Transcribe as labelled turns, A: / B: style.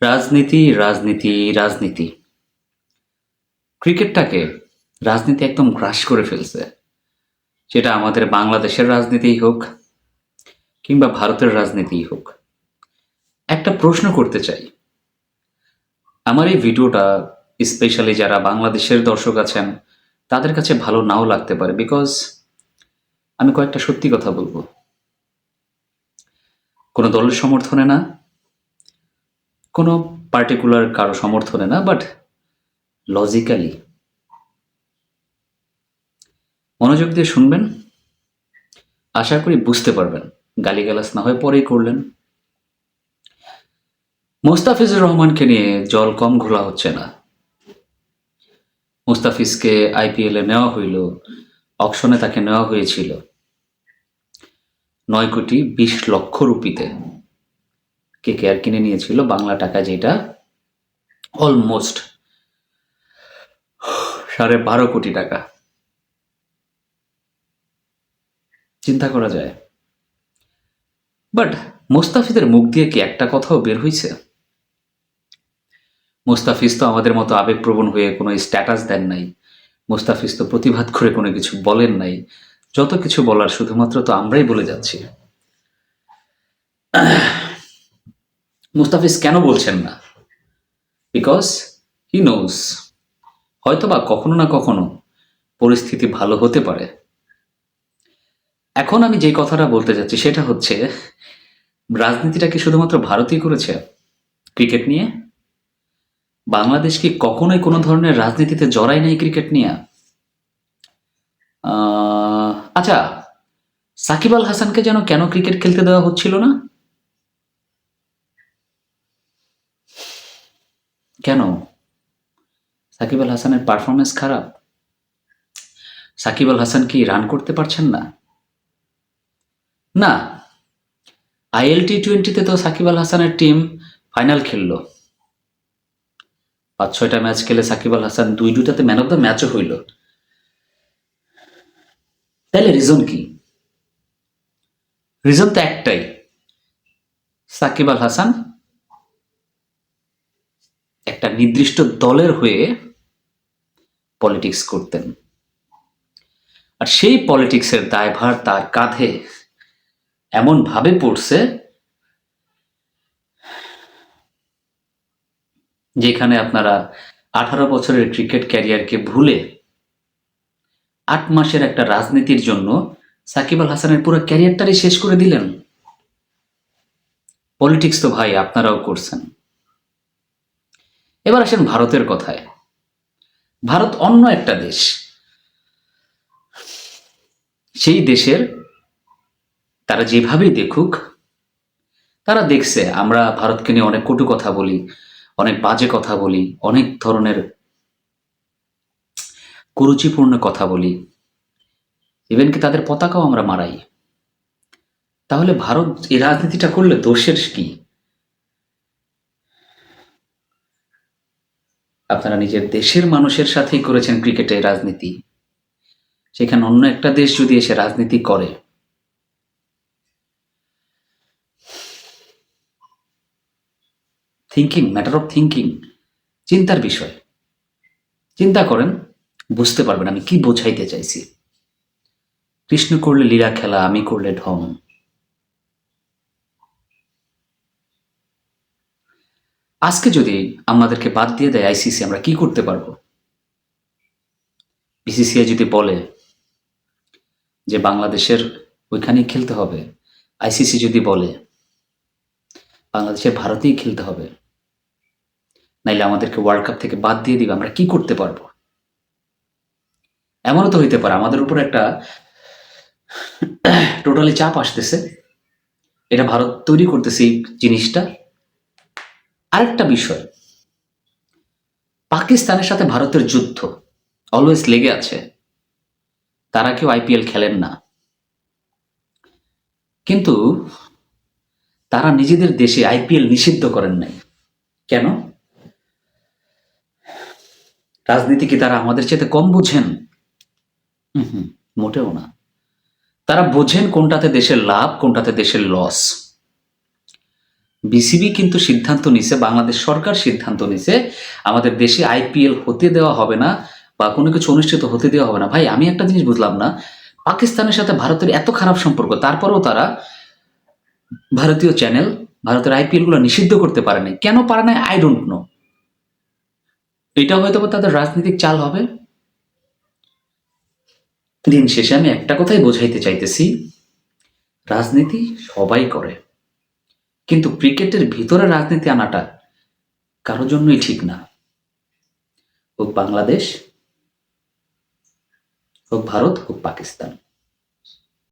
A: রাজনীতি, রাজনীতি, রাজনীতি। ক্রিকেটটাকে রাজনীতি একদম গ্রাস করে ফেলছে। সেটা আমাদের বাংলাদেশের রাজনীতিই হোক কিংবা ভারতের রাজনীতিই হোক। একটা প্রশ্ন করতে চাই। আমার এই ভিডিওটা স্পেশালি যারা বাংলাদেশের দর্শক আছেন তাদের কাছে ভালো নাও লাগতে পারে, বিকজ আমি কয়েকটা সত্যি কথা বলবো। কোনো দলের সমর্থনে না, কোনো পার্টিকুলার কারো সমর্থনে না, বাট লজিক্যালি মনোযোগ দিয়ে শুনবেন, আশা করি বুঝতে পারবেন। গালিগালাজ না হয় পরেই করলেন। মোস্তাফিজুর রহমানকে নিয়ে জল কম ঘোলা হচ্ছে না। মুস্তাফিজকে আইপিএলে নেওয়া হইল, অকশনে তাকে নেওয়া হয়েছিল 9,20,00,000 রুপিতে। কেকেআর কিনে নিয়েছিল বাংলা টাকা, যেটা অলমোস্ট 12.5 কোটি টাকা। চিন্তা করা যায়। বাট মুস্তাফিজের মুখ দিয়ে কি একটা কথাও বের হয়েছে? মুস্তাফিজ তো আমাদের মতো আবেগপ্রবণ হয়ে কোনো স্ট্যাটাস দেন নাই। মুস্তাফিজ তো প্রতিবাদ করে কোনো কিছু বলেন নাই। যত কিছু বলার শুধুমাত্র তো আমরাই বলে যাচ্ছি। মুস্তাফিজ কেন বলছেন না? বিকজ হি নোজ হয়তোবা কখনো না কখনো পরিস্থিতি ভালো হতে পারে। এখন আমি যে কথাটা বলতে যাচ্ছি সেটা হচ্ছে, রাজনীতিটা কি শুধুমাত্র ভারতই করেছে ক্রিকেট নিয়ে? বাংলাদেশ কি কখনোই কোনো ধরনের রাজনীতিতে জড়ায় নাই ক্রিকেট নিয়ে? আচ্ছা, সাকিব আল হাসানকে যেন কেন ক্রিকেট খেলতে দেওয়া হচ্ছিল না? কেন? সাকিব আল হাসানের পারফরমেন্স খারাপ? সাকিব আল হাসান কি রান করতে পারছেন না? না, আইএল টি-20তে তো সাকিব আল হাসানের টিম ফাইনাল খেললো। 5-6টা ম্যাচ খেলে Shakib Al Hasan 2-2টাতে man of the ম্যাচও হইল। তাহলে রিজন কি? রিজন তো একটাই, সাকিব আল হাসান একটা নির্দিষ্ট দলের হয়ে পলিটিক্স করতেন, আর সেই পলিটিক্সের দায়ভার তার কাঁধে এমন ভাবে পড়ছে যেখানে আপনারা 18 বছরের ক্রিকেট ক্যারিয়ারকে ভুলে 8 মাসের একটা রাজনীতির জন্য সাকিব আল হাসানের পুরো ক্যারিয়ারটাই শেষ করে দিলেন। পলিটিক্স তো ভাই আপনারাও করছেন। এবার আসেন ভারতের কথায়। ভারত অন্য একটা দেশ। সেই দেশের তারা যেভাবেই দেখুক, তারা দেখছে আমরা ভারতকে নিয়ে অনেক কটু কথা বলি, অনেক বাজে কথা বলি, অনেক ধরনের কুরুচিপূর্ণ কথা বলি, ইভেন কি তাদের পতাকাও আমরা মারাই। তাহলে ভারত এই রাজনীতিটা করলে দোষের কি? আপনারা নিজের দেশের মানুষের সাথেই করেছেন ক্রিকেটে রাজনীতি, সেখানে অন্য একটা দেশ যদি এসে রাজনীতি করে, থিঙ্কিং, ম্যাটার অফ থিঙ্কিং, চিন্তার বিষয়। চিন্তা করেন, বুঝতে পারবেন আমি কি বোঝাইতে চাইছি। কৃষ্ণ করলে লীলা খেলা, আমি করলে ঢং। আজকে যদি আমাদেরকে বাদ দিয়ে দেয় আইসিসি, আমরা কি করতে পারবো? বিসিসিআই যদি বলে যে বাংলাদেশের ওইখানেই খেলতে হবে, আইসিসি যদি বলে বাংলাদেশের ভারতেই খেলতে হবে, নাইলে আমাদেরকে ওয়ার্ল্ড কাপ থেকে বাদ দিয়ে দিবে, আমরা কি করতে পারবো? এমনও তো হইতে পারে আমাদের উপর একটা টোটালি চাপ আসতেছে, এটা ভারত তৈরি করতেছে এই জিনিসটা। আরেকটা বিষয়, পাকিস্তানের সাথে ভারতের যুদ্ধ অলওয়েজ লেগে আছে। তারা কেউ আইপিএল খেলেন না, কিন্তু তারা নিজেদের দেশে আইপিএল নিষিদ্ধ করেন নাই। কেন? রাজনীতি কি তারা আমাদের চেয়ে কম বোঝেন? মোটেও না। তারা বোঝেন কোনটাতে দেশের লাভ, কোনটাতে দেশের লস। বিসিবি কিন্তু সিদ্ধান্ত নিছে, বাংলাদেশ সরকার সিদ্ধান্ত নিছে আমাদের দেশে আইপিএল হতে দেওয়া হবে না বা কোনো কিছু অনুষ্ঠিত হতে দেওয়া হবে না। ভাই আমি একটা জিনিস বুঝলাম না, পাকিস্তানের সাথে ভারতের এত খারাপ সম্পর্ক, তারপরেও তারা ভারতীয় চ্যানেল, ভারতের আইপিএল গুলো নিষিদ্ধ করতে পারে নাই। কেন পারে নাই আই ডোন্ট নো। এটা হয়তো বা তাদের রাজনৈতিক চাল হবে। দিন শেষে আমি একটা কথাই বোঝাইতে চাইতেছি, রাজনীতি সবাই করে, কিন্তু ক্রিকেটের ভিতরে রাজনীতি আনাটা কারোর জন্যই ঠিক না। হোক বাংলাদেশ, হোক ভারত, হোক পাকিস্তান।